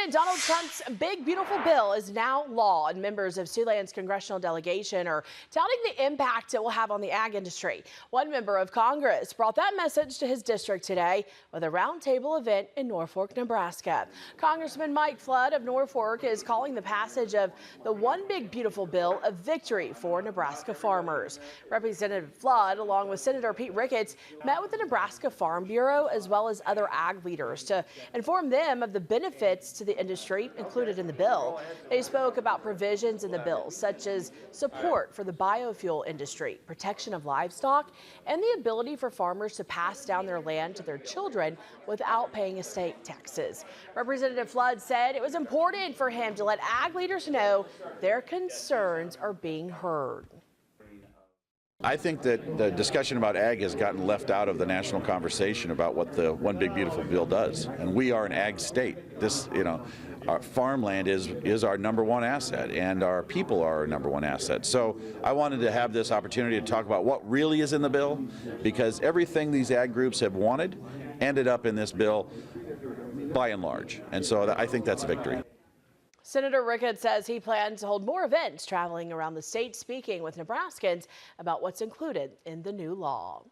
President Donald Trump's big, beautiful bill is now law, and members of Siouxland's congressional delegation are touting the impact it will have on the ag industry. One member of Congress brought that message to his district today with a roundtable event in Norfolk, Nebraska. Congressman Mike Flood of Norfolk is calling the passage of the One Big Beautiful bill a victory for Nebraska farmers. Representative Flood, along with Senator Pete Ricketts, met with the Nebraska Farm Bureau as well as other ag leaders to inform them of the benefits to the industry included in the bill. They spoke about provisions in the bill, such as support for the biofuel industry, protection of livestock, and the ability for farmers to pass down their land to their children without paying estate taxes. Representative Flood said it was important for him to let ag leaders know their concerns are being heard. I think that the discussion about ag has gotten left out of the national conversation about what the One Big Beautiful bill does. And we are an ag state. This, our farmland is our number one asset, and our people are our number one asset. So I wanted to have this opportunity to talk about what really is in the bill, because everything these ag groups have wanted ended up in this bill by and large. And so I think that's a victory. Senator Ricketts says he plans to hold more events traveling around the state speaking with Nebraskans about what's included in the new law.